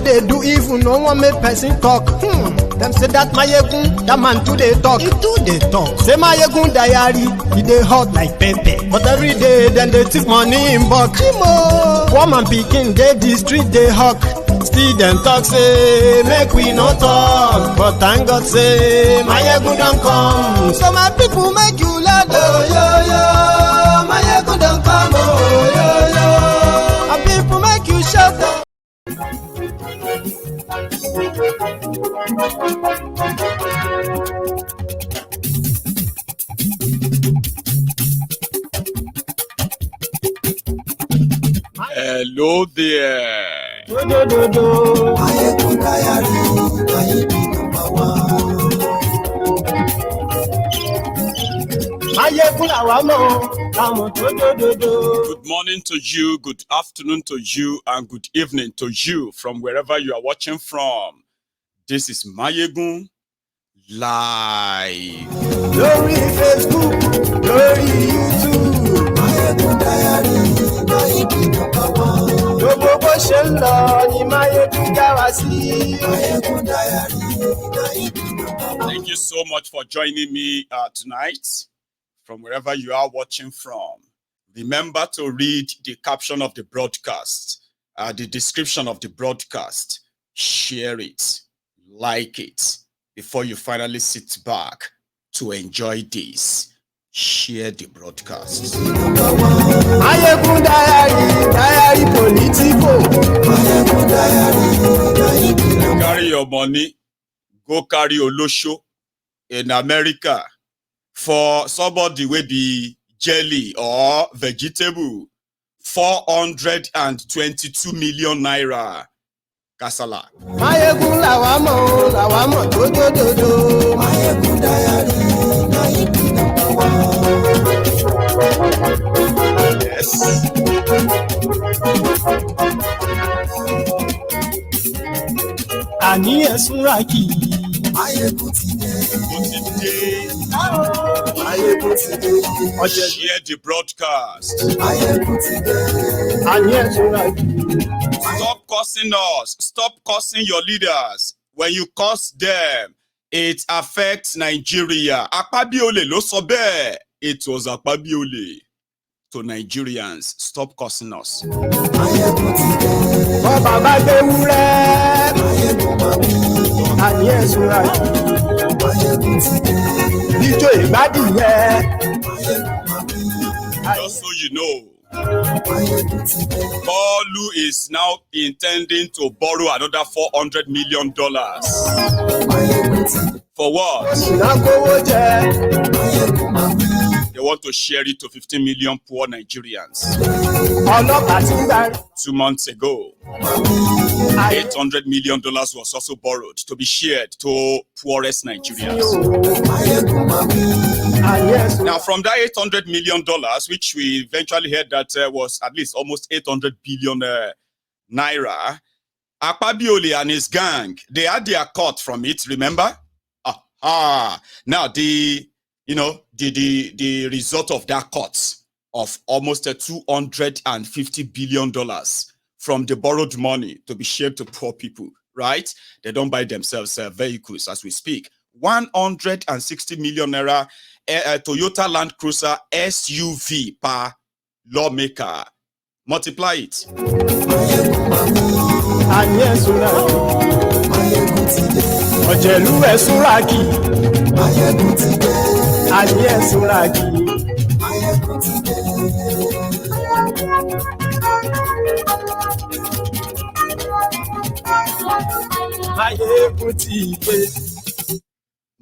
they do even no one make person talk. Them say that Mayegun, that man too they talk. He too they talk. Say Mayegun diary, he they hot like pepper. But every day then they take money in bulk. Woman picking they the street they hawk. Still them talk say make we no talk. But thank God say Mayegun don't come. So my people make you laugh. Oh yo yo, Mayegun don't come. Oh yo yo, my people make you shout. Hello there. Good morning to you, good afternoon to you, and good evening to you from wherever you are watching from. This is Mayegun Live. Glory Facebook, glory YouTube. Mayegun Diary, Mayegun number one. Gbogbo bó ṣe ń lọ ni Mayegun já wa sí. Mayegun Diary, Mayegun number one. Thank you so much for joining me tonight from wherever you are watching from. Remember to read the caption of the broadcast, the description of the broadcast. Share it, like it, before you finally sit back to enjoy this. Share the broadcast. Mayegun diary politico. Mayegun diary. Carry your money, go carry Oloshos in America. For somebody will be jelly or vegetable, 422 million naira. Kasala. Mayegun lawamo do. Mayegun diary. Yes. Ani esuraki. Mayegun today. Mayegun today. Share the broadcast. Mayegun today. Ani esuraki. Stop cursing us. Stop cursing your leaders. When you curse them, it affects Nigeria. Akpabiole ló sọ bẹ́ẹ̀. It was Akpabiole to Nigerians. Stop cursing us. Just so you know, Bolu is now intending to borrow another $400 million. For what? They want to share it to 15 million poor Nigerians. 2 months ago, $800 million was also borrowed to be shared to poorest Nigerians. Now, from that $800 million, which we eventually heard that was at least almost 800 billion naira, Akpabiole and his gang, they had their cut from it, remember? Now, the result of that cut of almost $250 billion from the borrowed money to be shared to poor people, right? They don't buy themselves vehicles as we speak. 160 million naira Toyota Land Cruiser SUV per lawmaker. Multiply it.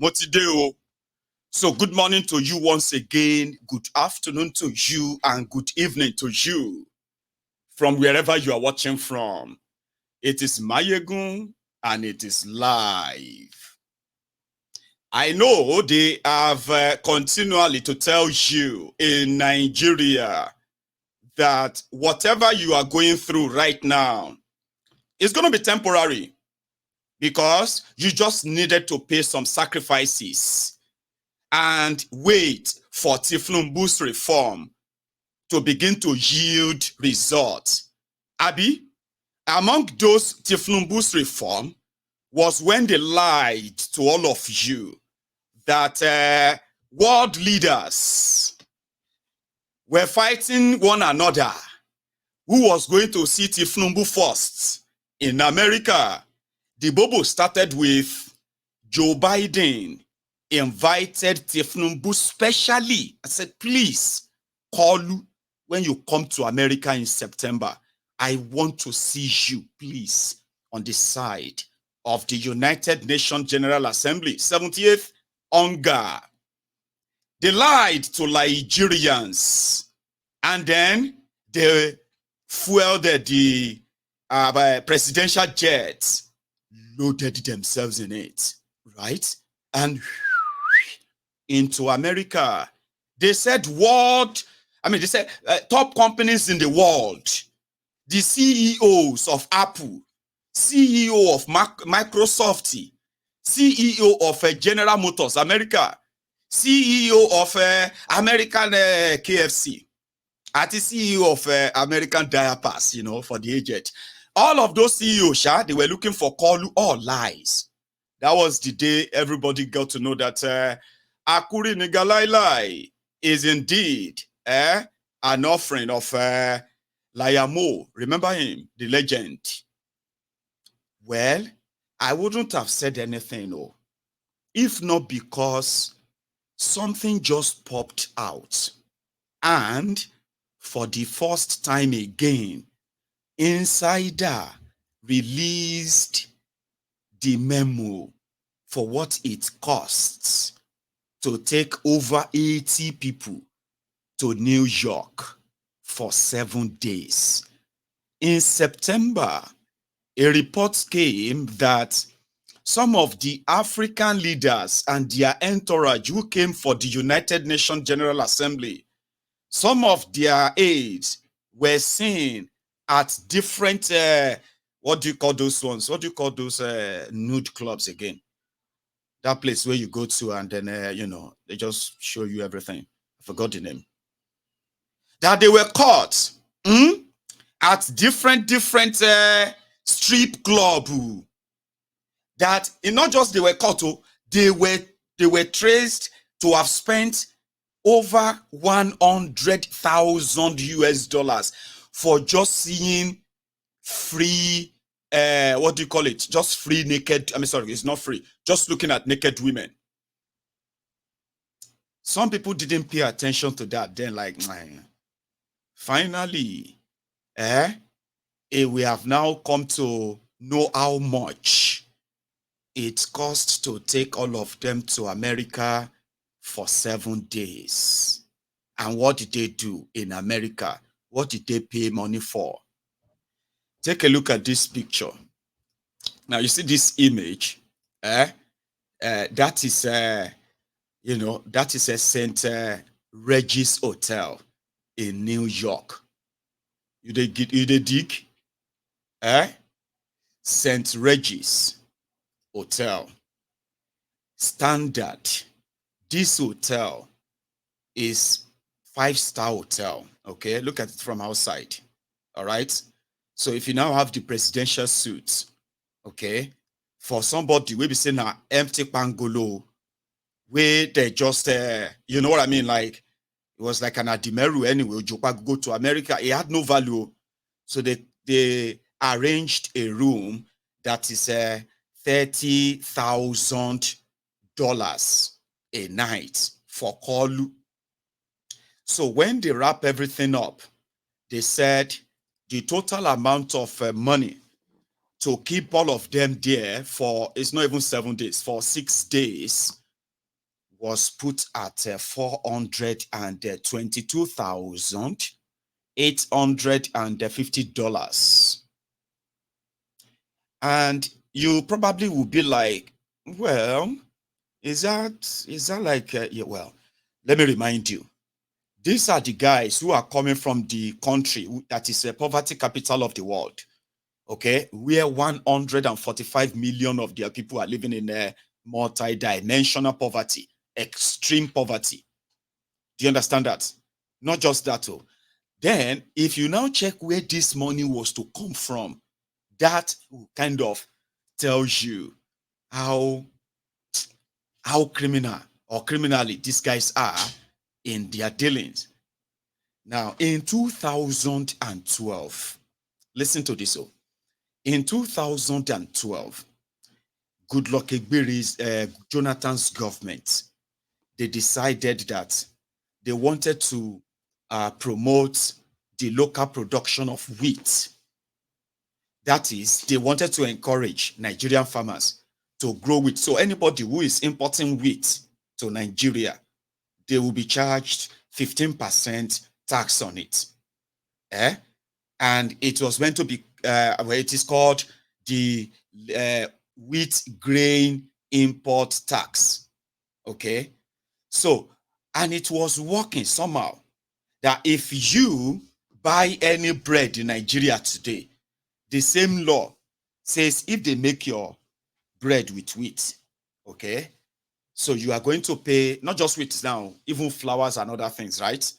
Motideo. So good morning to you once again. Good afternoon to you and good evening to you from wherever you are watching from. It is Mayegun and it is live. I know they have continually to tell you in Nigeria that whatever you are going through right now is going to be temporary because you just needed to pay some sacrifices and wait for Tifnumbu's reform to begin to yield results. Abi, Among those Tinubu's reform was when they lied to all of you that world leaders were fighting one another. Who was going to see Tinubu first? In America, the Bobo started with Joe Biden invited Tinubu specially. I said, please call when you come to America in September. I want to see you, please, on the side of the United Nations General Assembly, 78th UNGA. They lied to Nigerians, and then they fueled the presidential jets, loaded themselves in it, right? And into America. They said they said top companies in the world, the CEOs of Apple, CEO of Microsoft, CEO of General Motors, America, CEO of American KFC, at the CEO of American Diapers, for the aged. All of those CEOs, they were looking for Kolu, all lies. That was the day everybody got to know that Akuri Nigalailai is indeed an offering of Layamo. Remember him, the legend. Well, I wouldn't have said anything, if not because something just popped out. And for the first time again, Insider released the memo for what it costs to take over 80 people to New York for 7 days. In September, a report came that some of the African leaders and their entourage who came for the United Nations General Assembly, some of their aides were seen at different, what do you call those ones? What do you call those nude clubs again? That place where you go to and then, they just show you everything. I forgot the name. That they were caught at different strip club. That not just they were caught, they were traced to have spent over 100,000 US dollars for just seeing free, what do you call it? Just free naked, sorry, it's not free. Just looking at naked women. Some people didn't pay attention to that. Then like, finally, we have now come to know how much it costs to take all of them to America for 7 days. And what did they do in America? What did they pay money for? Take a look at this picture. Now you see this image. That is that is a St. Regis Hotel in New York. You dig? St. Regis Hotel. Standard. This hotel is 5-star hotel. Okay, look at it from outside. All right. So if you now have the presidential suite, okay, for somebody we be saying an empty pangolo, where they just you know what I mean, like it was like an Adimeru anyway. Jopa go to America, it had no value, so they arranged a room that is $30,000 a night for Kolu. So when they wrap everything up, they said the total amount of money to keep all of them there for, it's not even 7 days, for 6 days, was put at $422,850. And you probably will be like, well, is that like, yeah, well, let me remind you. These are the guys who are coming from the country that is a poverty capital of the world, okay? Where 145 million of their people are living in a multi-dimensional poverty, extreme poverty. Do you understand that? Not just that. Then, if you now check where this money was to come from, That will kind of tells you how criminal or criminally these guys are in their dealings. Now, in 2012, listen to this. In 2012, Goodluck Egbere's Jonathan's government, they decided that they wanted to promote the local production of wheat. That is, they wanted to encourage Nigerian farmers to grow wheat. So anybody who is importing wheat to Nigeria, they will be charged 15% tax on it. And it was meant to be, it is called the wheat grain import tax. Okay. So, and it was working somehow that if you buy any bread in Nigeria today, the same law says if they make your bread with wheat, okay, so you are going to pay not just wheat now, even flours and other things, right?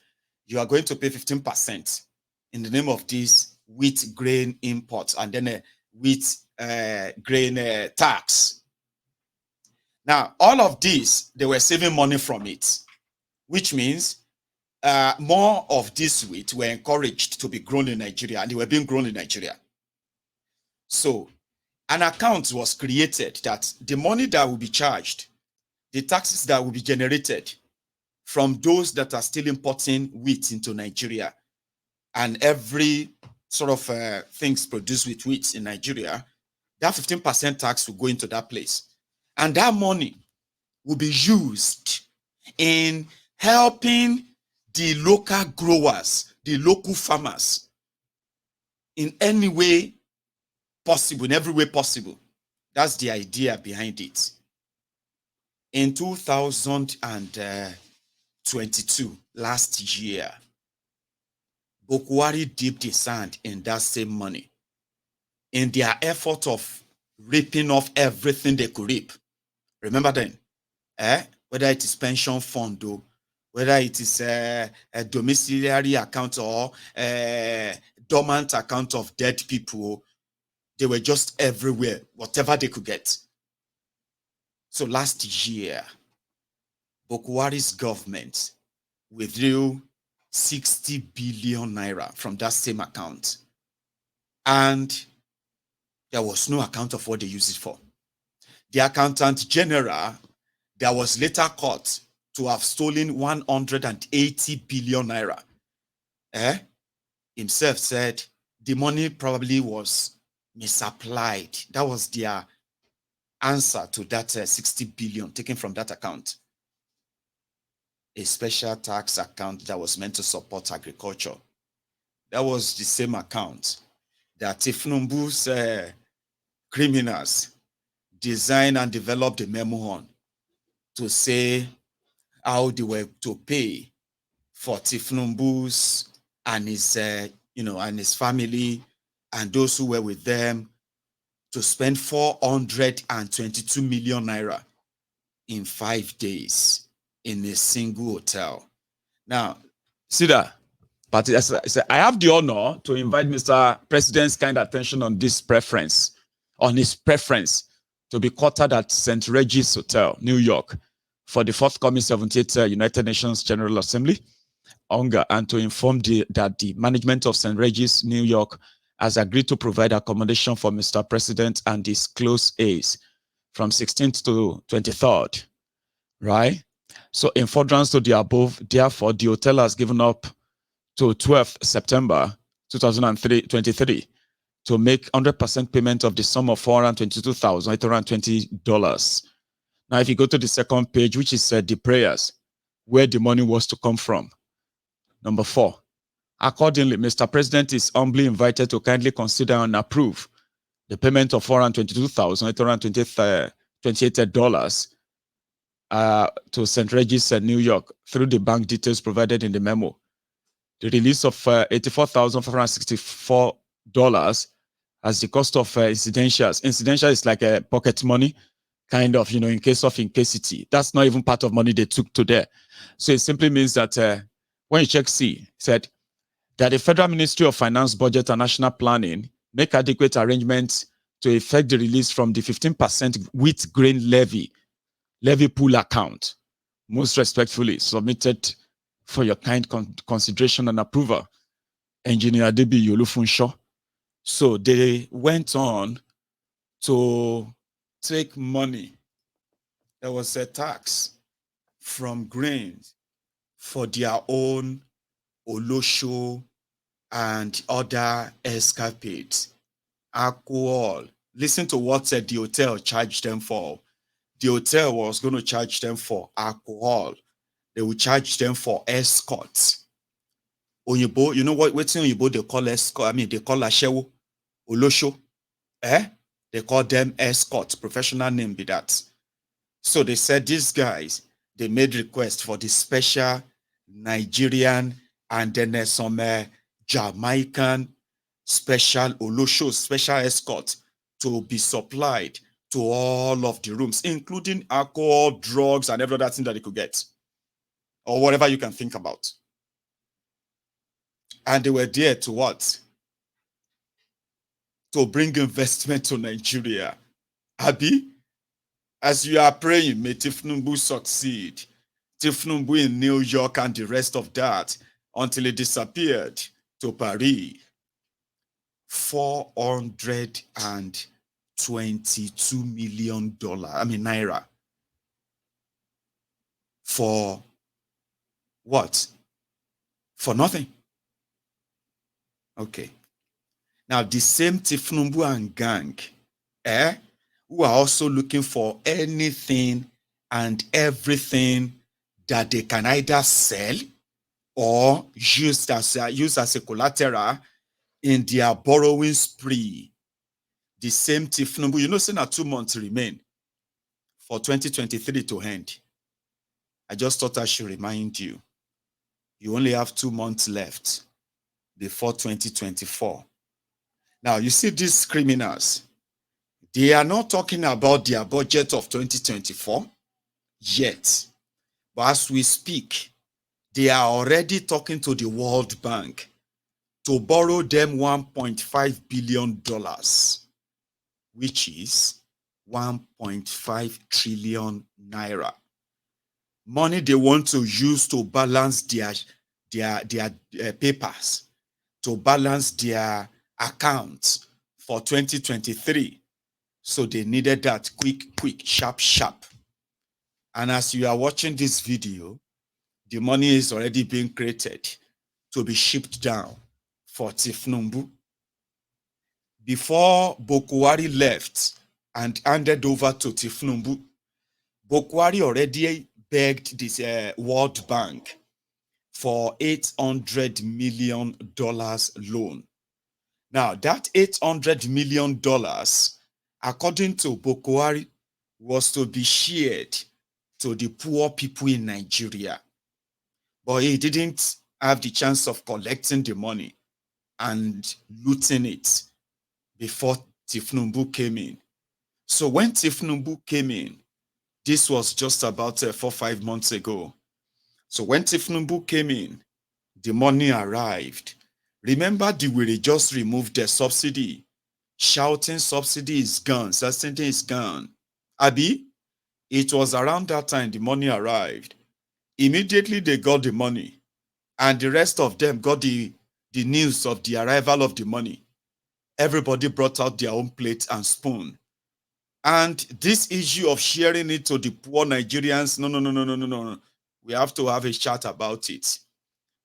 You are going to pay 15% in the name of this wheat grain imports and then a wheat grain tax. Now, all of this, they were saving money from it, which means more of this wheat were encouraged to be grown in Nigeria, and they were being grown in Nigeria. So an account was created that the money that will be charged, the taxes that will be generated from those that are still importing wheat into Nigeria, and every sort of things produced with wheat in Nigeria, that 15% tax will go into that place. And that money will be used in helping the local growers, the local farmers, in any way possible, in every way possible. That's the idea behind it. In 2022, last year, Bokwari dipped his hand in that same money in their effort of ripping off everything they could rip. Remember then, whether it is pension fund, or whether it is a domiciliary account or a dormant account of dead people, they were just everywhere, whatever they could get. So last year, Bokwari's government withdrew 60 billion naira from that same account. And there was no account of what they used it for. The accountant general that was later caught to have stolen 180 billion naira, himself said the money probably was misapplied. That was their answer to that 60 billion taken from that account. A special tax account that was meant to support agriculture. That was the same account that Tinubu's criminals designed and developed a memo on to say how they were to pay for Tinubu's and his, and his family and those who were with them to spend 422 million naira in 5 days in a single hotel. Now, see that? But I have the honor to invite Mr. President's kind attention on this preference, on his preference to be quartered at St. Regis Hotel, New York, for the forthcoming 78th United Nations General Assembly, UNGA, and to inform that the management of St. Regis, New York, has agreed to provide accommodation for Mr. President and his close aides from 16th to 23rd, right? So in furtherance to the above, therefore, the hotel has given up to 12th September 2023 to make 100% payment of the sum of $422,820. Now, if you go to the second page, which is the prayers, where the money was to come from. Number 4, accordingly, Mr. President is humbly invited to kindly consider and approve the payment of $422,828 to St. Regis, New York, through the bank details provided in the memo. The release of $84,564 as the cost of incidentals. Incidental is like a pocket money, kind of, in case of incasity. That's not even part of money they took to there. So it simply means that when you check C, it said that the Federal Ministry of Finance, Budget and National Planning make adequate arrangements to effect the release from the 15% wheat grain levy pool account. Most respectfully submitted for your kind consideration and approval, Engineer Adebiyi Olufunsho. So they went on to take money. There was a tax from grains for their own Oloshos and other escapades. Alcohol. Listen to what the hotel charged them for. The hotel was going to charge them for alcohol. They will charge them for escorts. Oyibo, you know what's in Oyibo they call escort? I mean, they call Ashewo, Olosho. They call them escorts. Professional name be that. So they said these guys, they made requests for the special Nigerian and then some Jamaican special Oloshos, special escort to be supplied to all of the rooms, including alcohol, drugs, and every other thing that they could get, or whatever you can think about. And they were there to what? To bring investment to Nigeria. Abi, as you are praying, may Tinubu succeed. Tinubu in New York and the rest of that, until he disappeared to Paris. $422 million, naira. For what? For nothing. Okay. Now, the same Tinubu and gang, who are also looking for anything and everything that they can either sell or use as a collateral in their borrowing spree. The same Tinubu, you know, saying that 2 months remain for 2023 to end. I just thought I should remind you, you only have 2 months left before 2024. Now, you see these criminals, they are not talking about their budget of 2024 yet. But as we speak, they are already talking to the World Bank to borrow them $1.5 billion, which is 1.5 trillion naira. Money they want to use to balance their papers, to balance their accounts for 2023. So they needed that quick, sharp. And as you are watching this video, the money is already being created to be shipped down for Tinubu. Before Bokwari left and handed over to Tinubu, Bokwari already begged this World Bank for $800 million loan. Now, that $800 million, according to Bokwari, was to be shared to the poor people in Nigeria. But he didn't have the chance of collecting the money and looting it before Tinubu came in. So when Tinubu came in, this was just about 4-5 months ago. So when Tinubu came in, the money arrived. Remember, the way they just removed the subsidy, shouting subsidy is gone, subsidy is gone. Abi, it was around that time the money arrived. Immediately they got the money, and the rest of them got the news of the arrival of the money. Everybody brought out their own plate and spoon. And this issue of sharing it to the poor Nigerians, no. We have to have a chat about it.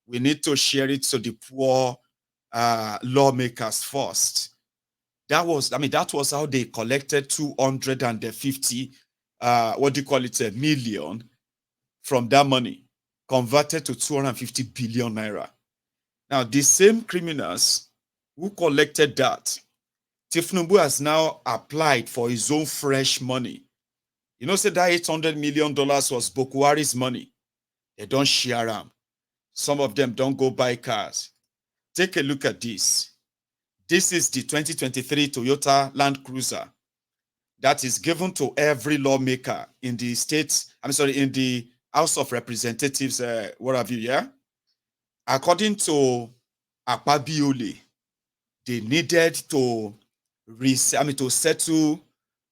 We need to share it to the poor lawmakers first. That was how they collected 250 million from that money, converted to 250 billion naira. Now, the same criminals who collected that, Tinubu has now applied for his own fresh money. You know, say that $800 million was Bokwari's money. They don't share them. Some of them don't go buy cars. Take a look at this. This is the 2023 Toyota Land Cruiser that is given to every lawmaker in the states, in the House of Representatives, what have you, yeah? According to Akpabiole, they needed to to settle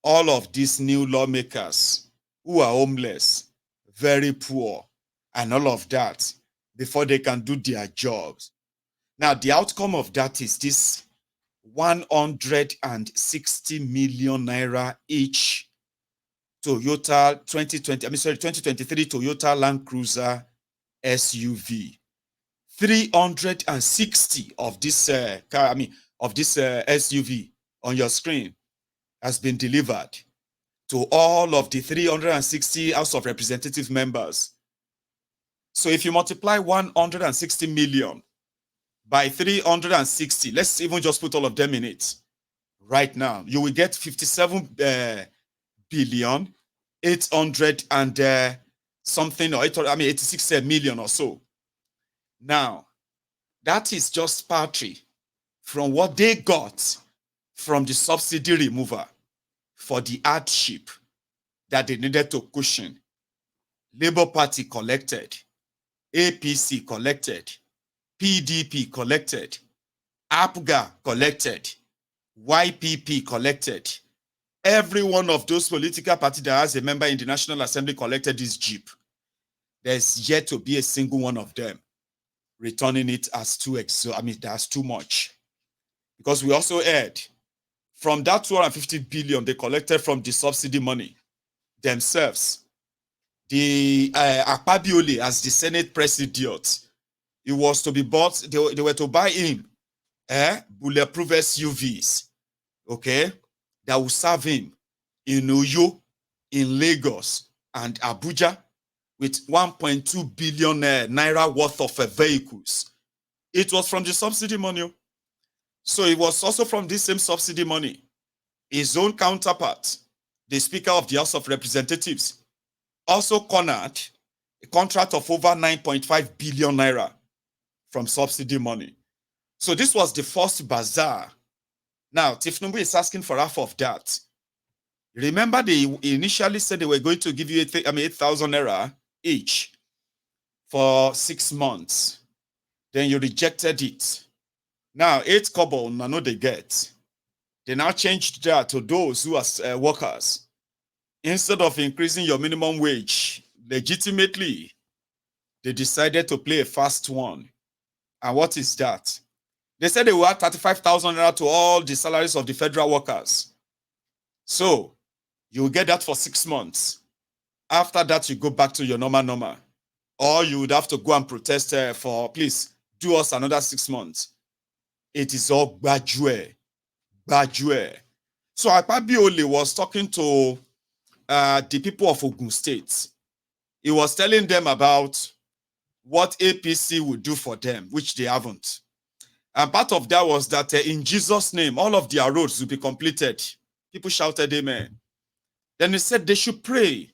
all of these new lawmakers who are homeless, very poor, and all of that before they can do their jobs. Now, the outcome of that is this 160 million naira each Toyota 2023 Toyota Land Cruiser SUV. 360 of this SUV on your screen has been delivered to all of the 360 House of Representative members. So if you multiply 160 million by 360, let's even just put all of them in it right now, you will get 57 billion 800 and something, or 86 million or so. Now, that is just partly from what they got from the subsidy remover for the hardship that they needed to cushion. Labour Party collected, APC collected, PDP collected, UNGA collected, YPP collected. Every one of those political parties that has a member in the National Assembly collected this jeep. There's yet to be a single one of them returning it as that's too much. Because we also heard from that 250 billion they collected from the subsidy money themselves, the Akpabiole as the Senate president, it was to be bought, they were to buy him bulletproof SUVs, okay, that will serve him in Uyo, in Lagos, and Abuja, with 1.2 billion naira worth of vehicles. It was from the subsidy money. So it was also from this same subsidy money. His own counterpart, the Speaker of the House of Representatives, also cornered a contract of over 9.5 billion naira from subsidy money. So this was the first bazaar. Now, Tinubu is asking for half of that. Remember, they initially said they were going to give you 8,000 naira each for 6 months. Then you rejected it. Now, 8 kobo, I know they get. They now changed that to those who are workers. Instead of increasing your minimum wage legitimately, they decided to play a fast one. And what is that? They said they will add 35,000 naira to all the salaries of the federal workers. So, you will get that for 6 months. After that, you go back to your normal. Or you would have to go and protest for, please, do us another 6 months. It is all gbajue. So Akpabiole was talking to the people of Ogun State. He was telling them about what APC would do for them, which they haven't. And part of that was that in Jesus' name, all of their roads will be completed. People shouted amen. Then he said they should pray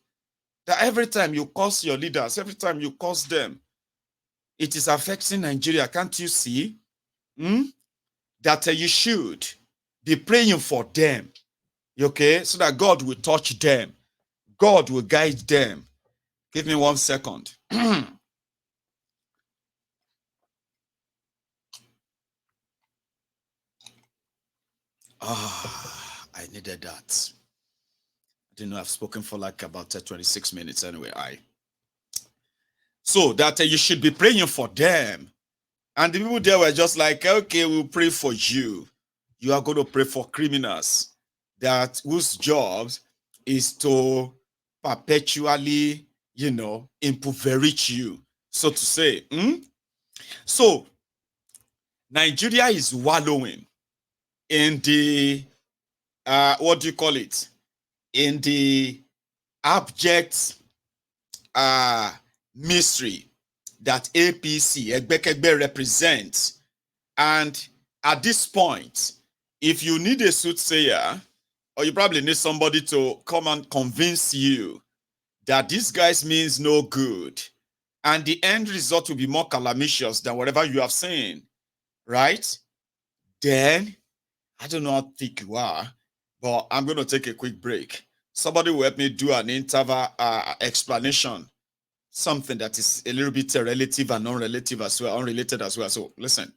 that every time you curse your leaders, every time you curse them, it is affecting Nigeria. Can't you see? That you should be praying for them, okay? So that God will touch them. God will guide them. Give me 1 second. I needed that. I didn't know I've spoken for like about 26 minutes anyway. So that you should be praying for them. And the people there were just like, okay, we'll pray for you. You are going to pray for criminals whose jobs is to perpetually, impoverish you, so to say. So Nigeria is wallowing in the in the abject mystery that APC Egbekegbe represents. And at this point, if you need a soothsayer, or you probably need somebody to come and convince you that these guys means no good, and the end result will be more calamitous than whatever you have seen, right? Then, I don't know how thick you are, but I'm going to take a quick break. Somebody will help me do an interval explanation, something that is a little bit relative and non-relative as well, unrelated as well. So listen.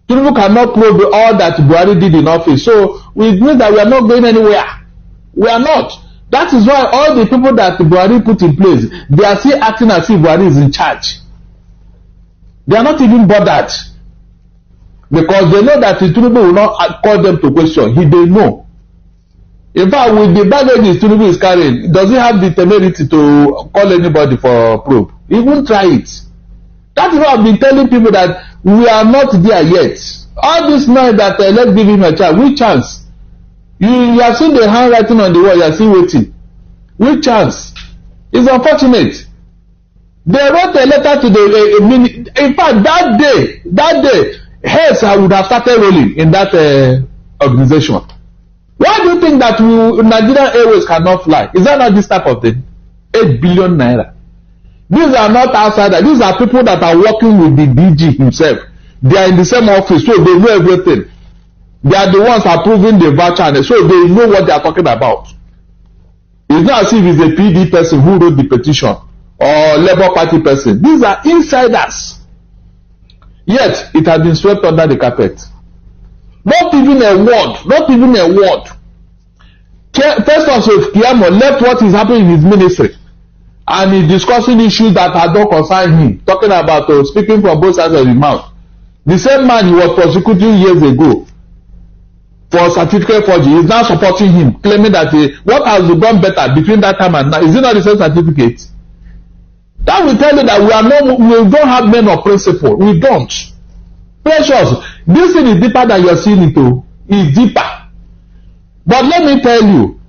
Tinubu cannot prove all that Buhari did in office. So we mean that we are not going anywhere. We are not. That is why all the people that Buhari put in place, they are still acting as if Buhari is in charge. They are not even bothered. Because they know that Tinubu will not call them to question. They know. In fact, with the baggage Tinubu is carrying, does he have the temerity to call anybody for probe? He won't try it. That is why I've been telling people that we are not there yet. All this noise that let's give him a chance. Which chance? You have seen the handwriting on the wall. You are still waiting. Which chance? It's unfortunate. They wrote a letter to the in fact, that day, heads would have started rolling in that organization. Why do you think that Nigerian Airways cannot fly? Is that not this type of thing? 8 billion naira. These are not outsiders. These are people that are working with the DG himself. They are in the same office, so they know everything. They are the ones approving the voucher, so they know what they are talking about. It's not as if it's a PD person who wrote the petition or Labour Party person. These are insiders. Yet, it has been swept under the carpet. Not even a word. Not even a word. Festus of Kiyamo left what is happening in his ministry. And he's discussing issues that don't concern him. Talking about speaking from both sides of his mouth. The same man he was prosecuting years ago for certificate forgery is now supporting him, claiming that what has gone better between that time and now? Is it not the same certificate? That will tell you that we don't have men of principle. We don't. Precious. This thing is deeper than you're seeing it. It's deeper. But let me tell you,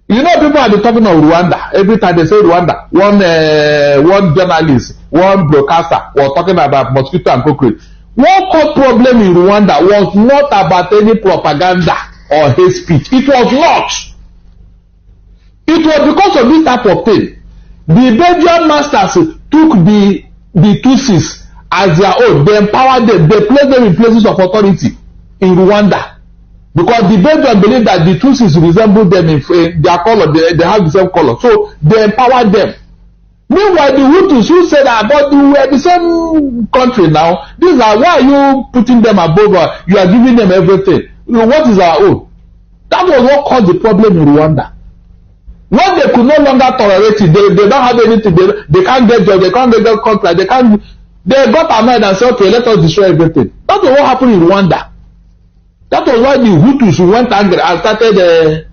you know, people are talking of Rwanda. Every time they say Rwanda, one journalist, one broadcaster was talking about mosquito and cockroach. One core problem in Rwanda was not about any propaganda or hate speech. It was not. It was because of this type of thing. The Belgian masters took the Tutsis as their own. They empowered them. They placed them in places of authority in Rwanda. Because the Belgians believe that the Tutsis resemble them in their color. They have the same color. So they empowered them. Meanwhile, the Hutus who said that, but we are the same country now. These are, why are you putting them above? You are giving them everything. What is our own? That was what caused the problem in Rwanda. When they could no longer tolerate it, they don't have anything. They can't get jobs. They can't get contract. They got annoyed and said, okay, let us destroy everything. That was what happened in Rwanda. That was why the Hutus went angry and started,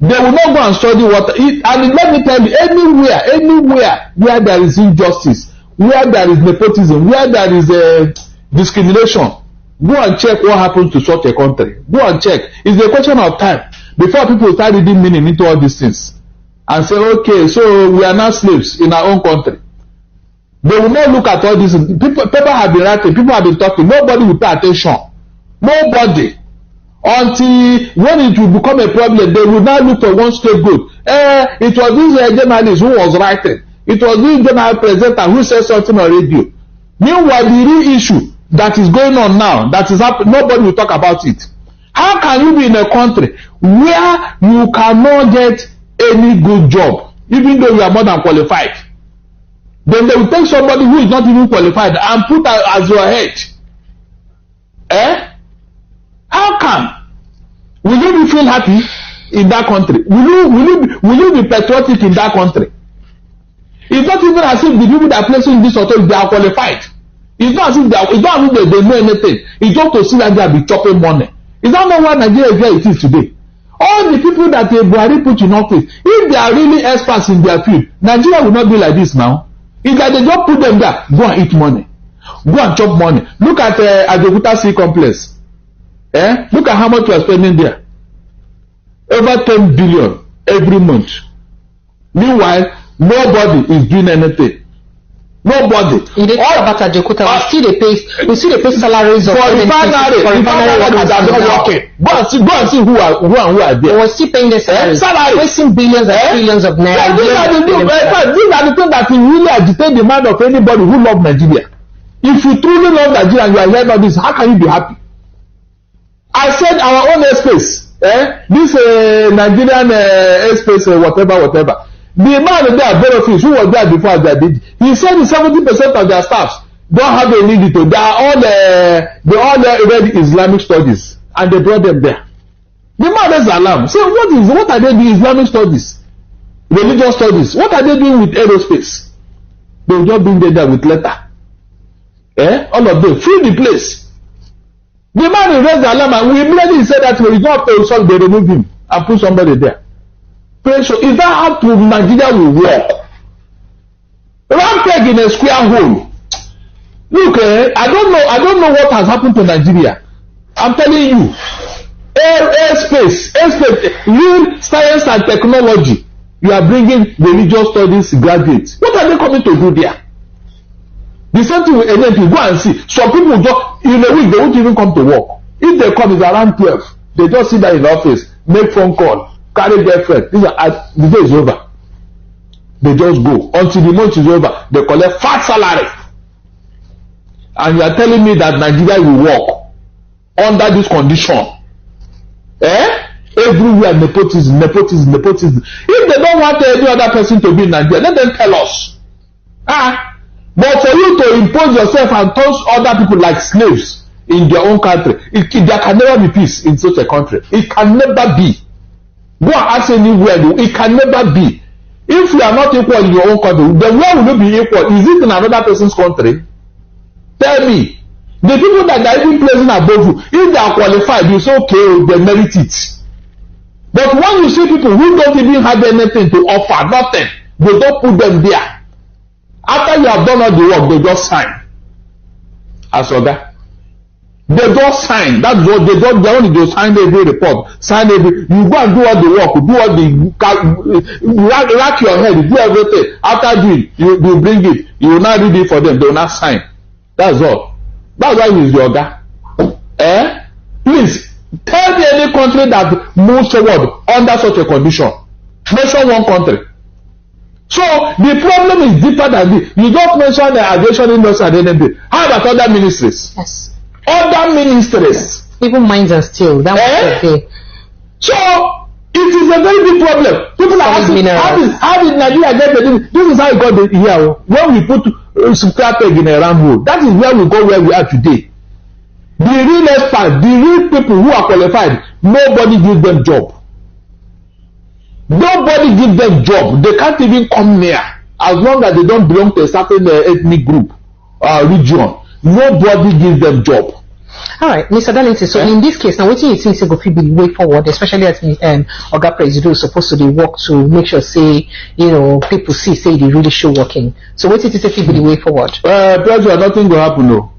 they will not go and study water. And let me tell you, anywhere where there is injustice, where there is nepotism, where there is discrimination, go and check what happens to such a country. Go and check. It's a question of time before people start reading meaning into all these things and say, okay, so we are not slaves in our own country. They will not look at all this. People have been writing, people have been talking. Nobody will pay attention. Nobody. Until when it will become a problem, they will now look for one scapegoat. It was this journalist who was writing. It was this general presenter who said something on radio. Meanwhile, the real issue that is going on now, that is happening, nobody will talk about it. How can you be in a country where you cannot get any good job, even though you are more than qualified? Then they will take somebody who is not even qualified and put as your head. How come? Will you feel happy in that country? Will you be patriotic in that country? It's not even as if the people that are placing this authority, they are qualified. It's not as if they know anything. It's just to see that they be chopping money. Is that not why Nigeria is where it is today? All the people that Buhari put in office, if they are really experts in their field, Nigeria will not be like this now. It's like they just put them there, go and eat money. Go and chop money. Look at Ajokuta Sea Complex. Look at how much we are spending there. Over 10 billion every month. Meanwhile, nobody is doing anything. Nobody. You didn't talk about Ajokuta. We see the pay salaries of refinery workers that are not working. Go and see who are there. We're still paying the salaries. Wasting billions and trillions of naira. These are the things that will really agitate the mind of anybody who loves Nigeria. If you truly love Nigeria and you are hearing all this, how can you be happy? I said our own airspace, this Nigerian airspace, whatever. The man there, Benefits, who was there before they did, he said 70% of their staffs, don't have a need to. They all read Islamic studies, and they brought them there. The man is alarmed. So what are they doing? Islamic studies, religious studies. What are they doing with aerospace? They will just bring them there with letter. All of them fill the place. The man raised the alarm, and we immediately said that when you go up to Oloshos, they remove him and put somebody there. Pressure. Is that how to Nigeria will work? Round peg in a square hole. Look, I don't know what has happened to Nigeria. I'm telling you, airspace, real science and technology. You are bringing religious studies graduates. What are they coming to do there? The same thing with NNP. Go and see. Some people just in a week they won't even come to work. If they come, it's around 12. They just sit there in the office, make phone call, carry girlfriend. The day is over. They just go until the month is over. They collect fat salary. And you are telling me that Nigeria will work under this condition? Everywhere nepotism. If they don't want any other person to be in Nigeria, let them tell us. But for you to impose yourself and turn other people like slaves in their own country, there can never be peace in such a country. It can never be. Go and ask anywhere. It can never be. If you are not equal in your own country, then where will you be equal? Is it in another person's country? Tell me. The people that are even placing above you, if they are qualified, you say, okay, they merit it. But when you see people who don't even have anything to offer, nothing, they don't put them there. After you have done all the work, they just sign. As Oga. They just sign. That's what they don't. They only just sign every report. Sign every. You go and do all the work. Do all the rack your head. Do everything. After doing, you bring it. You will not read it for them. They will not sign. That's all. That's why he is the Oga. Please tell me any country that moves forward under such a condition. Mention one country. So the problem is deeper than this. You don't mention the aviation industry and anything. How about other ministries? Yes. Other ministries. Even mines and steel. That was okay. So it is a very big problem. People are asking, how did Nigeria get the this is how we got here. When we put square peg in a round hole, that is where we go where we are today. The real experts, the real people who are qualified, nobody gives them job. Nobody gives them job. They can't even come near as long as they don't belong to a certain ethnic group or region. Nobody gives them job. All right, Mr. Darlington. So in this case, now what do you think go be the way forward, especially as Oga President is supposed to work to make sure say people see say they really show working. So what do you think be the way forward? Pressure, nothing will happen. No.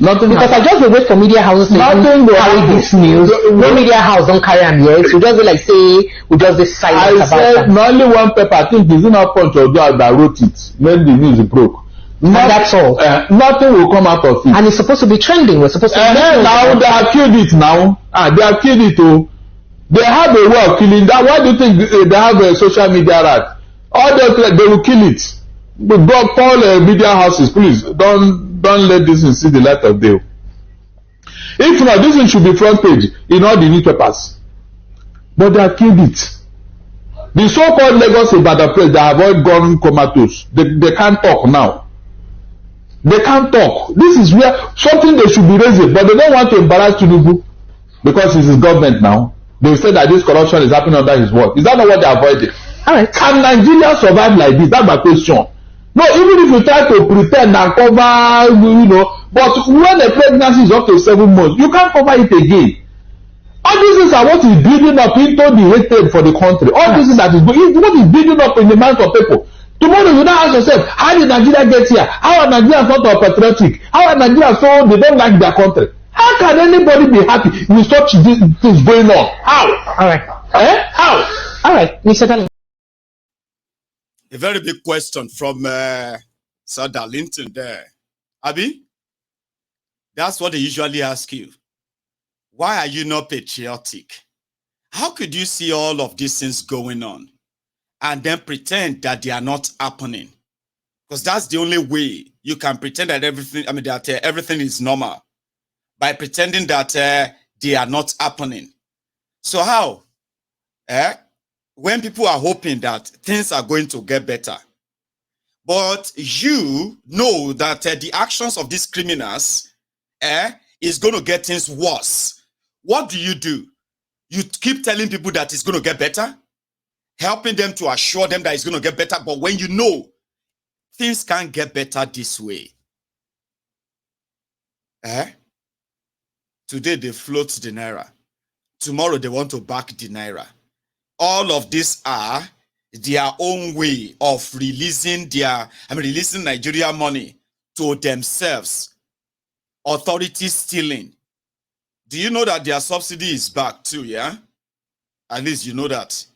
Nothing. Because I just wait for media houses to carry this news. No media house don't carry them yet. So just like say we just be silent about that. I said not only one paper. I think it's not Punch or that wrote it when the news broke. And that's all. Nothing will come out of it. And it's supposed to be trending. We're supposed to. Now they have killed it. Now they have killed it. Oh, they have a way of killing that. Why do you think they have a social media rat? All they will kill it. But God, call media houses, please don't let this thing see the light of day. If not, this thing should be front page in all the newspapers. But they have killed it. The so-called Lagos Ibadan press, they have all gone comatose. They can't talk now. They can't talk. This is where something they should be raising, but they don't want to embarrass Tinubu because it's his government now. They say that this corruption is happening under his watch. Is that not what they avoided? All right. Can Nigeria survive like this? That's my question. No, even if you try to pretend and cover, but when the pregnancy is up to 7 months, you can't cover it again. All these things are what is building up into the hatred for the country. All these things that is what is building up in the minds of people. Tomorrow you now ask yourself, how did Nigeria get here? How are Nigerians not patriotic? How are Nigerians so they don't like their country? How can anybody be happy with such things going on? How? All right. How? All right, Mr. Darlington. A very big question from Sir Darlington there. Abi, that's what they usually ask you. Why are you not patriotic? How could you see all of these things going on and then pretend that they are not happening? Because that's the only way you can pretend that everything is normal, by pretending that they are not happening. So how? When people are hoping that things are going to get better, But you know that the actions of these criminals is going to get things worse. What do? You keep telling people that it's going to get better, helping them to assure them that it's going to get better. But when you know things can't get better this way, today they float the naira. Tomorrow they want to back the naira. All of these are their own way of releasing Nigeria money to themselves. Authorities stealing. Do you know that their subsidy is back too, yeah? At least you know that.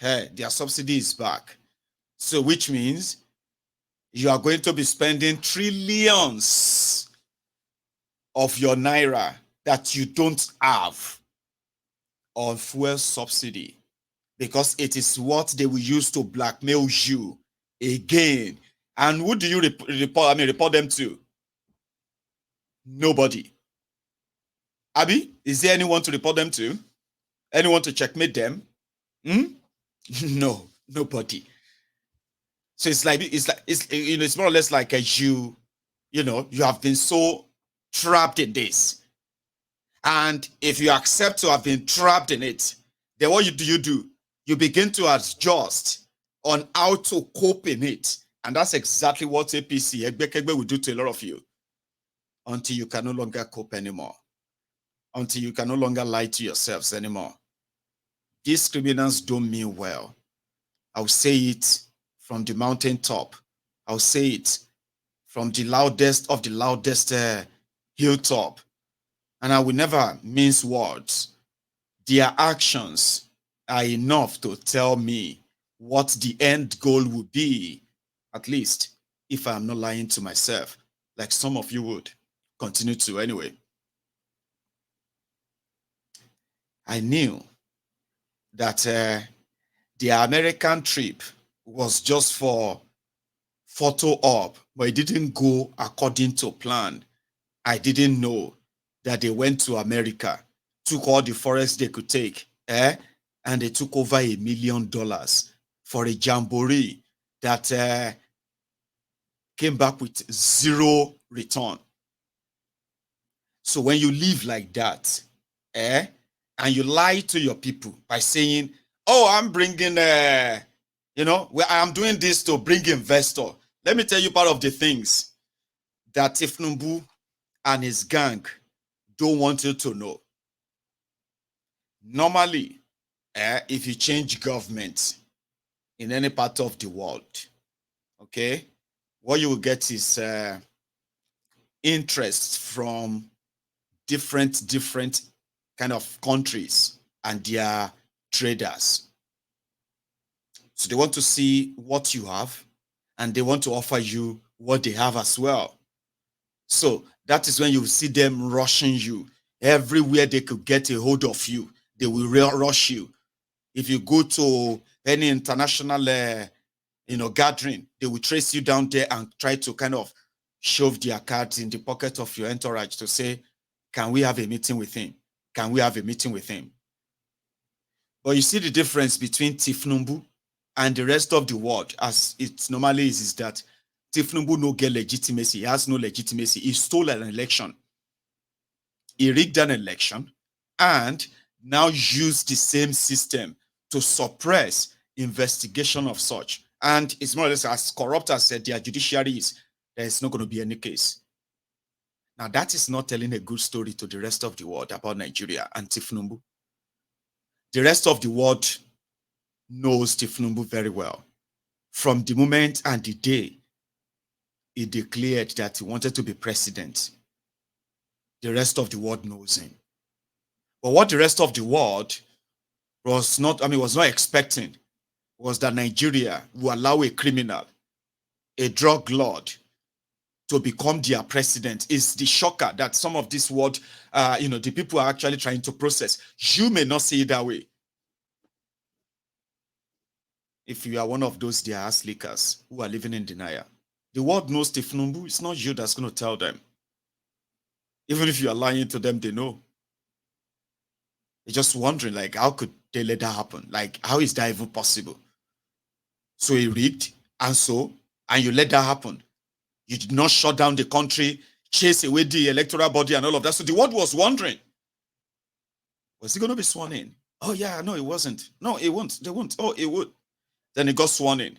Their subsidy is back. So which means you are going to be spending trillions of your naira that you don't have on fuel subsidy, because it is what they will use to blackmail you again. And who do you report them to? Nobody. Abi, is there anyone to report them to? Anyone to checkmate them? No, nobody. So it's more or less like you have been so trapped in this. And if you accept to have been trapped in it, then what do? You begin to adjust on how to cope in it. And that's exactly what APC, Egbekegbe, will do to a lot of you until you can no longer cope anymore, until you can no longer lie to yourselves anymore. These criminals don't mean well. I'll say it from the mountaintop. I'll say it from the loudest of the loudest hilltop. And I will never mince words. Their actions are enough to tell me what the end goal would be, at least if I'm not lying to myself, like some of you would continue to anyway. I knew that the American trip was just for photo op, but it didn't go according to plan. I didn't know that they went to America, took all the forests they could take, and they took over $1 million for a jamboree that came back with zero return. So when you live like that, and you lie to your people by saying, oh, I'm bringing, I'm doing this to bring investor. Let me tell you part of the things that Tinubu and his gang don't want you to know. Normally, if you change government in any part of the world, okay, what you will get is interest from different kind of countries and their traders. So they want to see what you have, and they want to offer you what they have as well. So that is when you see them rushing you. Everywhere they could get a hold of you, they will rush you. If you go to any international gathering, they will trace you down there and try to kind of shove their cards in the pocket of your entourage to say, can we have a meeting with him? Can we have a meeting with him? But you see the difference between Tinubu and the rest of the world, as it normally is that Tinubu no get legitimacy. He has no legitimacy. He stole an election. He rigged an election and now used the same system to suppress investigation of such. And it's more or less as corrupt as their judiciary is, there is not going to be any case. Now, that is not telling a good story to the rest of the world about Nigeria and Tinubu. The rest of the world knows Tinubu very well. From the moment and the day he declared that he wanted to be president, the rest of the world knows him. But what the rest of the world was not expecting was that Nigeria will allow a criminal, a drug lord, to become their president. Is the shocker that some of this world, the people are actually trying to process. You may not see it that way. If you are one of those their ass lickers who are living in denial, the world knows Tinubu. It's not you that's going to tell them. Even if you are lying to them, they know. They're just wondering, like, how could they let that happen? Like, how is that even possible? So he rigged, and so and you let that happen. You did not shut down the country, chase away the electoral body and all of that. So the world was wondering, was he going to be sworn in? Oh yeah, no, it wasn't. No, it won't. They won't. Oh, it would. Then he got sworn in.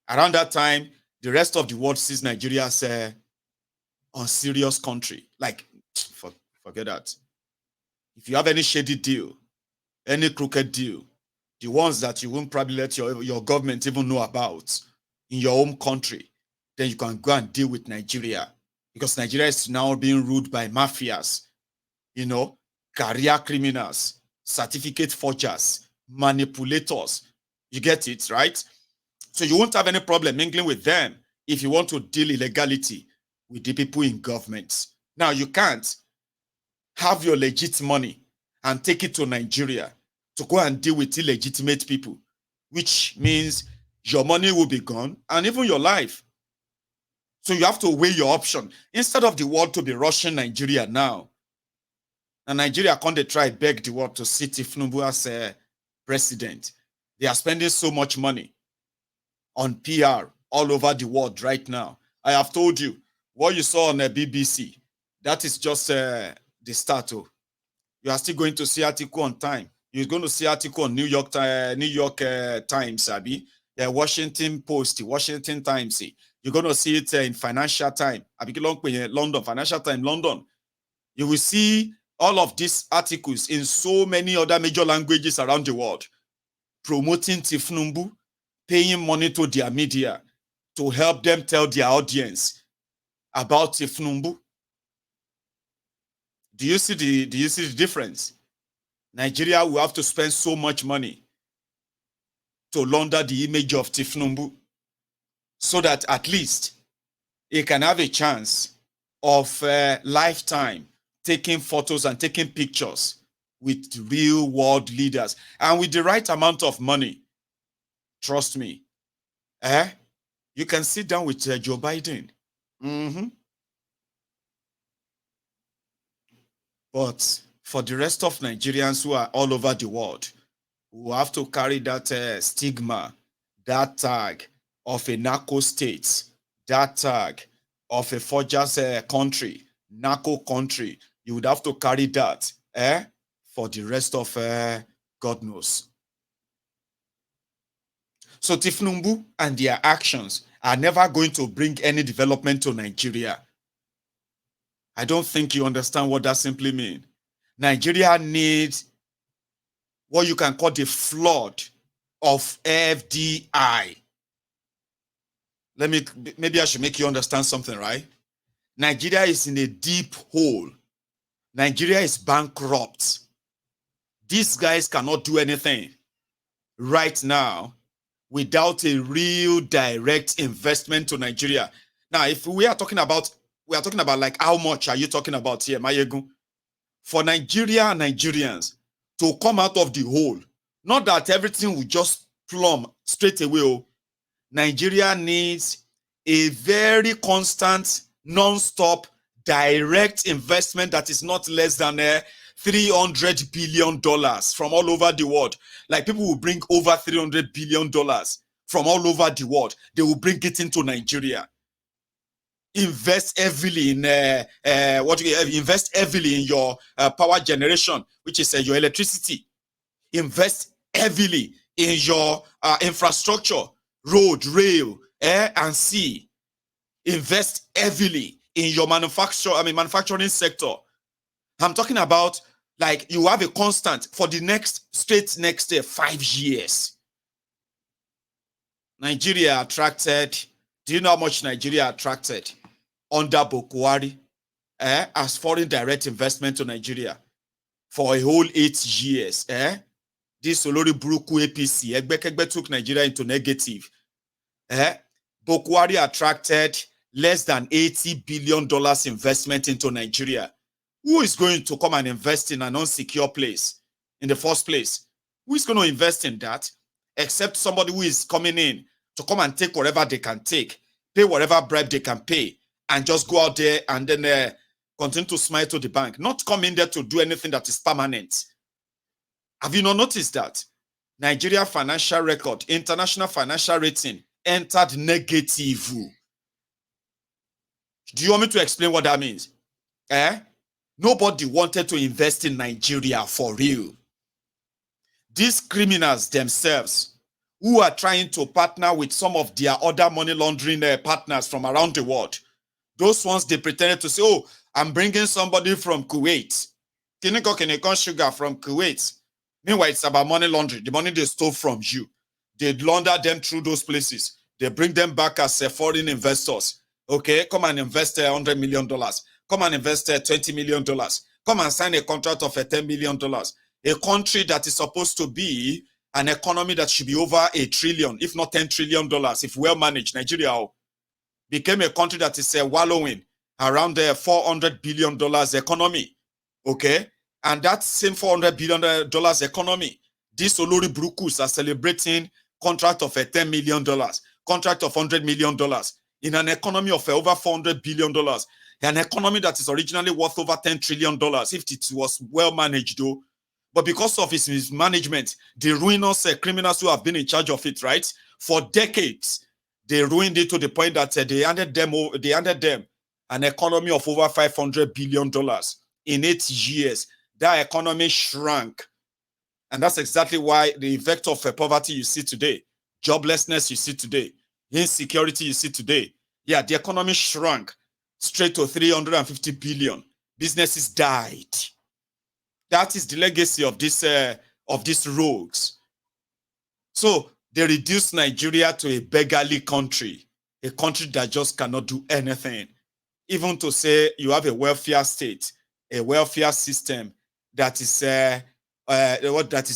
Around that time, the rest of the world sees Nigeria as a unserious country. Like, forget that. If you have any shady deal, any crooked deal, the ones that you won't probably let your government even know about in your home country, then you can go and deal with Nigeria. Because Nigeria is now being ruled by mafias, career criminals, certificate forgers, manipulators. You get it, right? So you won't have any problem mingling with them if you want to deal illegality with the people in government. Now, you can't have your legit money and take it to Nigeria to go and deal with illegitimate people, which means your money will be gone and even your life. So you have to weigh your option. Instead of the world to be rushing Nigeria now, and Nigeria can't try beg the world to sit Tinubu as a president. They are spending so much money on PR all over the world right now. I have told you, what you saw on the BBC, that is just the start. You are still going to see article on Time. You're going to see article on New York Times, Washington Post, Washington Times. You're going to see it in Financial Times. London, Financial Times, London. You will see all of these articles in so many other major languages around the world, promoting Tinubu, paying money to their media to help them tell their audience about Tinubu. Do you see the difference? Nigeria will have to spend so much money to launder the image of Tinubu so that at least it can have a chance of lifetime taking photos and taking pictures with real world leaders and with the right amount of money. Trust me. You can sit down with Joe Biden. But for the rest of Nigerians who are all over the world, who have to carry that stigma, that tag of a narco state, that tag of a forger's country, narco country, you would have to carry that for the rest of God knows. So Tinubu and their actions are never going to bring any development to Nigeria. I don't think you understand what that simply means. Nigeria needs what you can call the flood of FDI. Maybe I should make you understand something, right? Nigeria is in a deep hole. Nigeria is bankrupt. These guys cannot do anything right now without a real direct investment to Nigeria. Now, if we are talking about like how much are you talking about here, Mayegun? For Nigeria and Nigerians to come out of the hole, not that everything will just plumb straight away. Nigeria needs a very constant, non-stop, direct investment that is not less than $300 billion from all over the world. Like people will bring over $300 billion from all over the world. They will bring it into Nigeria. Invest heavily in invest heavily in your power generation, which is your electricity. Invest heavily in your infrastructure, road, rail, air, and sea. Invest heavily in your manufacturing sector. I'm talking about like you have a constant for the next 5 years. Nigeria attracted. Do you know how much Nigeria attracted under Buhari as foreign direct investment to Nigeria for a whole 8 years? This Olori Buruku APC, Egbekegbe took Nigeria into negative. Buhari attracted less than $80 billion investment into Nigeria. Who is going to come and invest in an unsecure place in the first place? Who is going to invest in that except somebody who is coming in to come and take whatever they can take, pay whatever bribe they can pay, and just go out there and then continue to smile to the bank, not come in there to do anything that is permanent. Have you not noticed that? Nigeria financial record, international financial rating entered negative. Do you want me to explain what that means? Nobody wanted to invest in Nigeria for real. These criminals themselves, who are trying to partner with some of their other money laundering partners from around the world, those ones, they pretended to say, oh, I'm bringing somebody from Kuwait. Kiniko sugar from Kuwait. Meanwhile, it's about money laundering. The money they stole from you. They launder them through those places. They bring them back as foreign investors. Okay, come and invest $100 million. Come and invest $20 million. Come and sign a contract of $10 million. A country that is supposed to be an economy that should be over $1 trillion, if not $10 trillion, if well managed. Nigeria became a country that is wallowing around the $400 billion economy. Okay, and that same $400 billion economy, these Olori Brukus are celebrating contract of $10 million, contract of $100 million in an economy of over $400 billion, an economy that is originally worth over $10 trillion if it was well managed though. But because of its mismanagement, the ruinous criminals who have been in charge of it, right, for decades, they ruined it to the point that they handed them an economy of over $500 billion in 8 years. That economy shrank. And that's exactly why the effect of poverty you see today, joblessness you see today, insecurity you see today. Yeah, the economy shrank straight to 350 billion. Businesses died. That is the legacy of these rogues. So they reduced Nigeria to a beggarly country, a country that just cannot do anything. Even to say you have a welfare state, a welfare system that is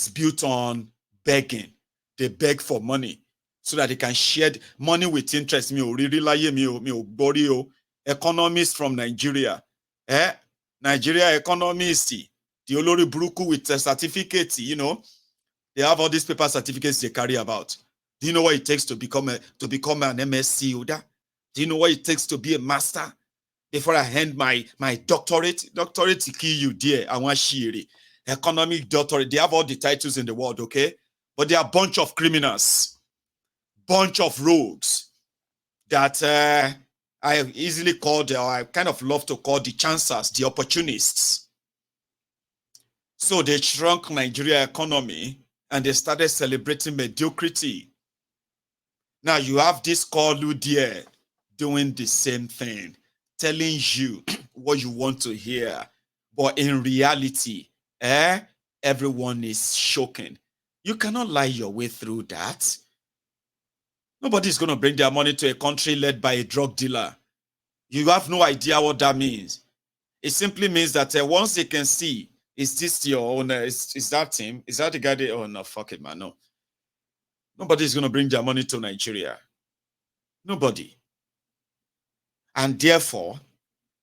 built on begging. They beg for money so that they can share money with interest. Economists from Nigeria, Nigeria economists, the Olori Bruku with a certificate, they have all these paper certificates they carry about. Do you know what it takes to become an MSc holder? Do you know what it takes to be a master? Before I hand my doctorate to kill you, dear, I want shiri. Economic doctorate, they have all the titles in the world, okay? But they are a bunch of criminals, bunch of rogues that I easily called, or I kind of love to call the chancers, the opportunists. So they shrunk Nigeria economy and they started celebrating mediocrity. Now you have this Kolu there doing the same thing, telling you what you want to hear. But in reality, everyone is shocking. You cannot lie your way through that. Nobody's going to bring their money to a country led by a drug dealer. You have no idea what that means. It simply means that once they can see, is this your owner? Is that him? Is that the guy there? Oh, no, fuck it, man. No. Nobody's going to bring their money to Nigeria. Nobody. And therefore,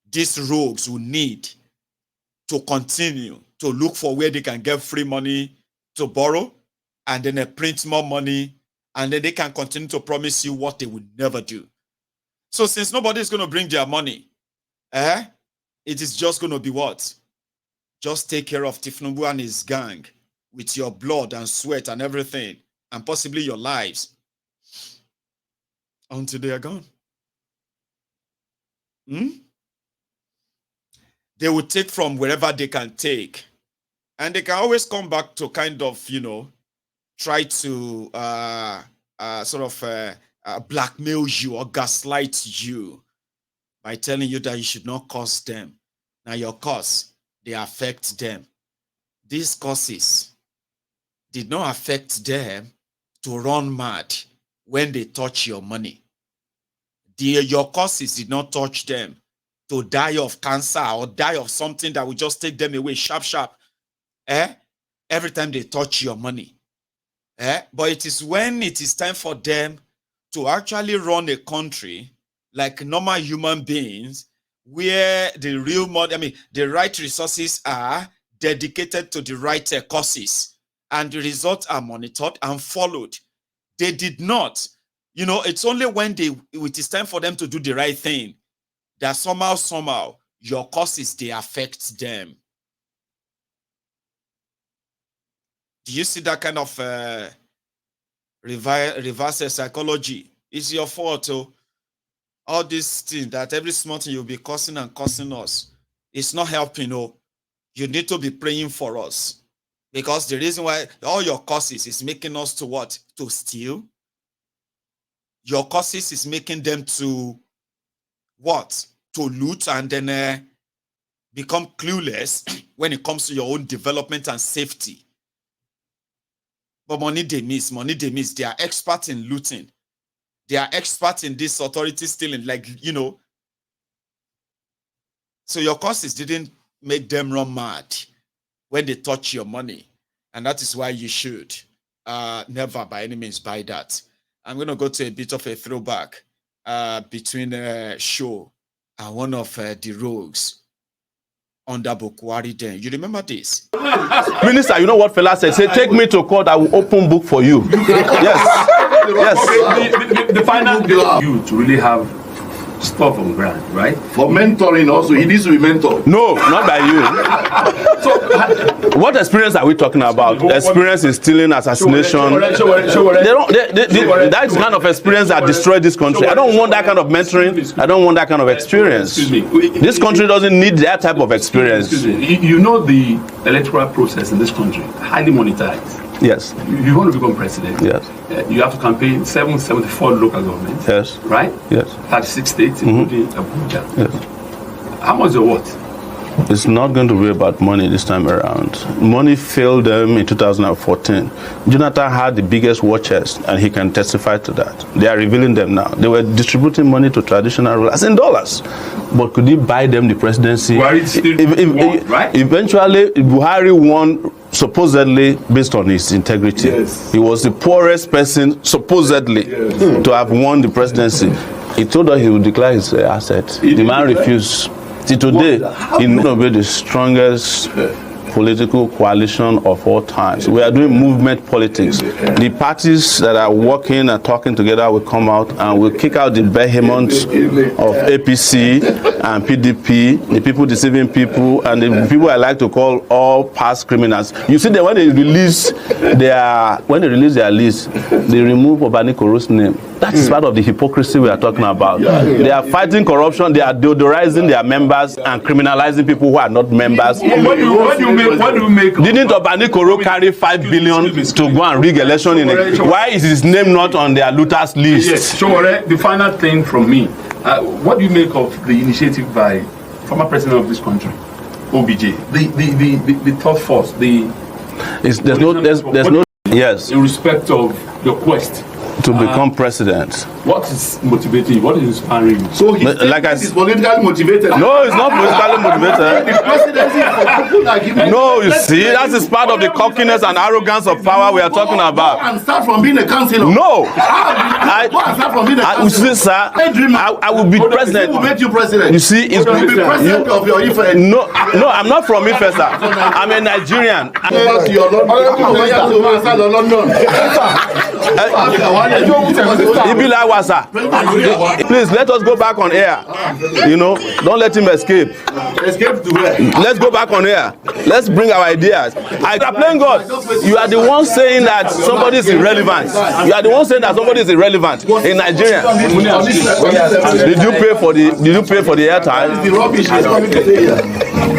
these rogues will need to continue to look for where they can get free money to borrow, and then they print more money, and then they can continue to promise you what they would never do. So since nobody is going to bring their money, it is just going to be what? Just take care of Tinubu and his gang with your blood and sweat and everything, and possibly your lives, until they are gone. They will take from wherever they can take. And they can always come back to kind of, try to blackmail you or gaslight you by telling you that you should not curse them. Now your curse, they affect them. These curses did not affect them to run mad when they touch your money. Your curses did not touch them to die of cancer or die of something that will just take them away sharp. Every time they touch your money. But it is when it is time for them to actually run a country like normal human beings, where the real money, the right resources are dedicated to the right causes, and the results are monitored and followed. They did not. It's only when it is time for them to do the right thing that somehow your causes, they affect them. Do you see that kind of reverse psychology It's your fault. Oh. All these things that every small thing you'll be cursing and cursing us, it's not helping. Oh. You need to be praying for us. Because the reason why all your curses is making us to what? To steal. Your curses is making them to what? To loot and then become clueless when it comes to your own development and safety. But money they miss. They are experts in looting. They are experts in this authority stealing, like, you know. So your curses didn't make them run mad when they touch your money. And that is why you should never by any means buy that. I'm going to go to a bit of a throwback between Show and one of the rogues under Bukwari then. You remember this? Minister, you know what fella said? Say, take me to court, I will open book for you. Yes. Yes. The final you to really have stuff on ground, right? For mentoring also, he needs to be mentored. No, not by you. So, what experience are we talking about? Experience in stealing, assassination. That's the kind of experience that destroyed this country. I don't want that kind of mentoring. I don't want that kind of experience. This country doesn't need that type of experience. You know the electoral process in this country, highly monetized. Yes. You want to become president. Yes. You have to campaign 774 local governments. Yes. Right? Yes. 36 states, including Abuja. Yes. How much is what? It's not going to be about money this time around. Money failed them in 2014. Jonathan had the biggest war chest, and he can testify to that. They are revealing them now. They were distributing money to traditional rulers in dollars. But could he buy them the presidency? Buhari still won, right? Eventually, Buhari won supposedly based on his integrity. Yes. He was the poorest person supposedly to have won the presidency. He told us he would declare his asset. The man refused. See, today, he will be the strongest political coalition of all times. We are doing movement politics. The parties that are working and talking together will come out and will kick out the behemoths of APC and PDP, the people deceiving people, and the people I like to call all past criminals. You see that when they release their list, they remove Obani Koro's name. That is part of the hypocrisy we are talking about. They are fighting corruption, they are deodorizing their members and criminalizing people who are not members. What do you make Didn't Obani Koro carry 5 billion to go and rig election in it? Why is his name not on their looters list? Yes, sure. The final thing from me. What do you make of the initiative by former president of this country, OBJ? The thought force, there's no yes. In respect of your quest to become president. What is motivating you? What is inspiring you? So he's politically motivated. No, it's not politically motivated. The presidency is for people like him. No, you see, that is part of the cockiness and arrogance of power we are talking about. And start from being a councillor. No. Start from being a councillor. You see, sir, I will be president. Who will make you president? You see, it's will be president of your Ife. No, I'm not from Ife, sir. I'm a Nigerian. Please let us go back on air. You know, don't let him escape. Escape to where? Let's go back on air. Let's bring our ideas. I are playing God. You are the one saying that somebody is irrelevant. You are the one saying that somebody is irrelevant in Nigeria. Did you pay for the airtime? The rubbish is coming to say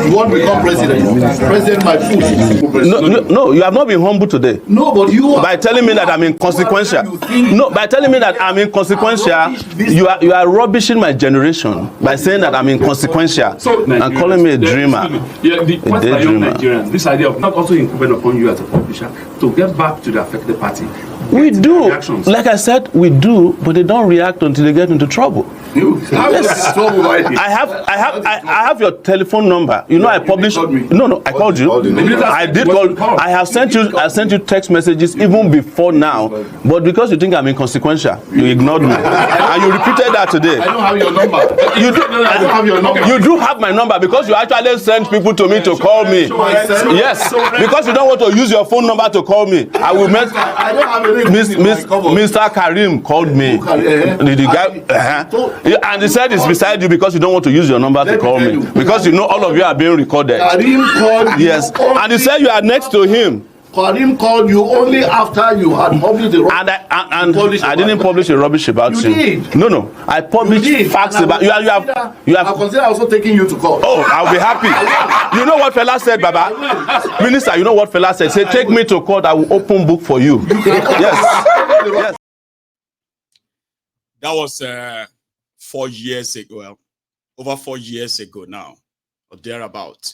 you want to become president. President my food. No, you have not been humble today. No, but you are. By telling me that I'm inconsequential. No, by telling me that I'm inconsequential, you are rubbishing my generation by saying that I'm inconsequential and calling me a dreamer. Yeah, the Nigerians, this idea of not also incumbent upon you as a politician to get back to the affected party. We do. Like I said, we do, but they don't react until they get into trouble. Yes. I have your telephone number. You know, I published. No, I called you. I did call. I have sent you text messages even before now, but because you think I'm inconsequential, you ignored me, and you repeated that today. I don't have your number. You do. I don't have your number. You do have my number because you actually sent people to me to call me. Yes, because you don't want to use your phone number to call me. I will make. I don't have a Mr. Karim called me. The guy, and he said it's beside you because you don't want to use your number to call me. Because you know all of you are being recorded. Karim called. Yes, and he said you are next to him. Karim called you only after you had published the and I didn't publish a rubbish about you. Did. No, I published facts about you. You have. I consider also taking you to court. Oh, I'll be happy. You know what fella said, Baba? Minister, you know what fella said? Say, take me to court. I will open book for you. Yes. Yes. That was 4 years ago. Well, over 4 years ago now, or thereabout,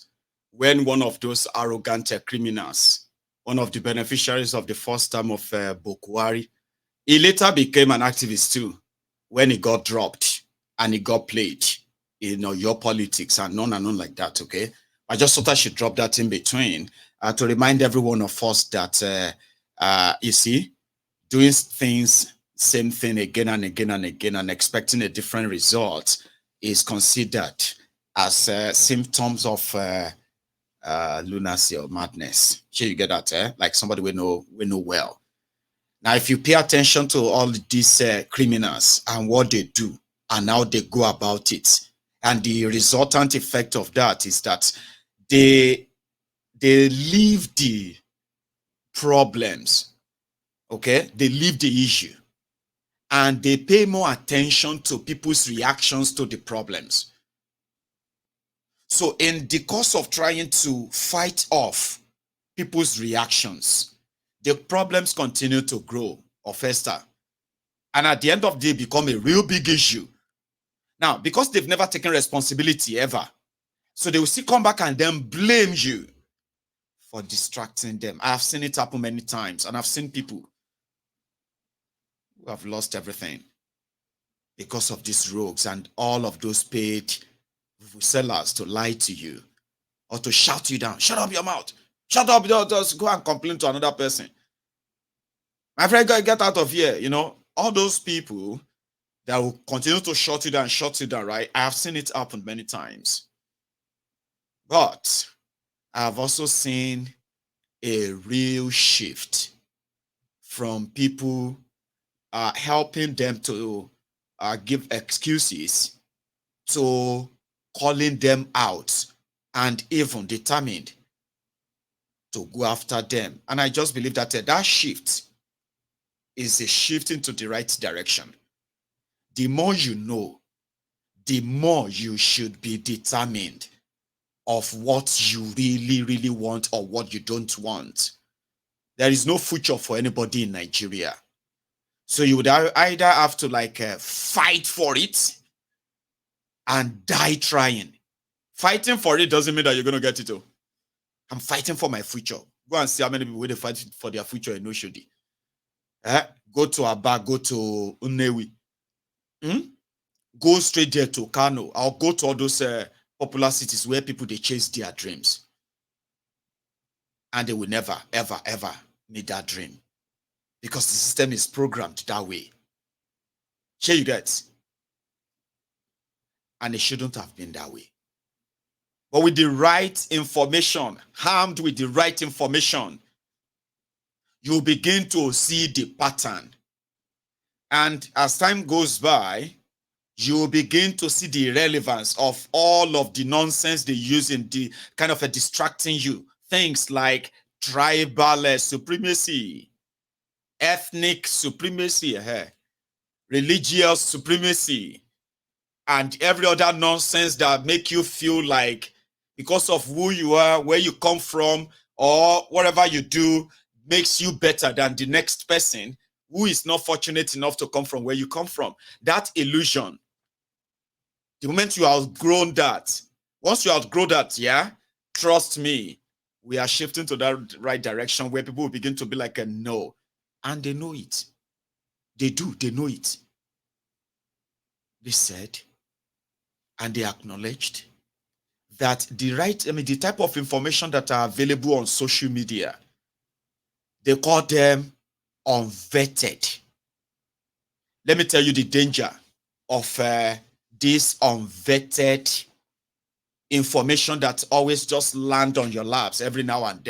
when one of those arrogant criminals, one of the beneficiaries of the first term of Bokwari, he later became an activist too, when he got dropped and he got played in your politics and none like that, okay? I just thought I should drop that in between to remind every one of us that, you see, doing things, same thing again and again and again and expecting a different result is considered as symptoms of lunacy or madness. Sure, you get that, eh? Like somebody we know well. Now, if you pay attention to all these criminals and what they do and how they go about it, and the resultant effect of that is that they leave the problems, okay? They leave the issue, and they pay more attention to people's reactions to the problems. So in the course of trying to fight off people's reactions, the problems continue to grow or fester. And at the end of the day, become a real big issue. Now, because they've never taken responsibility ever, so they will still come back and then blame you for distracting them. I have seen it happen many times, and I've seen people who have lost everything because of these rogues and all of those paid sellers to lie to you or to shout you down. Shut up your mouth. Shut up, just go and complain to another person. My friend, get out of here. You know, all those people that will continue to shut you down, right? I have seen it happen many times. But I have also seen a real shift from people helping them to give excuses to calling them out and even determined to go after them. And I just believe that that shift is a shift into the right direction. The more you know, the more you should be determined of what you really want or what you don't want. There is no future for anybody in Nigeria. So you would either have to fight for it and die trying. Fighting for it doesn't mean that you're going to get it. Oh. I'm fighting for my future. Go and see how many people they fight for their future in Oshodi. Go to Aba, go to Unewi. Go straight there to Kano. Or go to all those popular cities where people, they chase their dreams. And they will never, ever, ever meet that dream. Because the system is programmed that way. Here you get. And it shouldn't have been that way. But with the right information, armed with the right information, you begin to see the pattern. And as time goes by, you begin to see the relevance of all of the nonsense they use in the kind of distracting you. Things like tribal supremacy, ethnic supremacy, religious supremacy, and every other nonsense that make you feel like because of who you are, where you come from, or whatever you do makes you better than the next person who is not fortunate enough to come from where you come from. That illusion, the moment you outgrown that, once you outgrow that, trust me, we are shifting to that right direction where people will begin to be like a no. And they know it. They do, they know it. They said, and they acknowledged that the type of information that are available on social media, they call them unvetted. Let me tell you the danger of this unvetted information that always just land on your laps every now and then.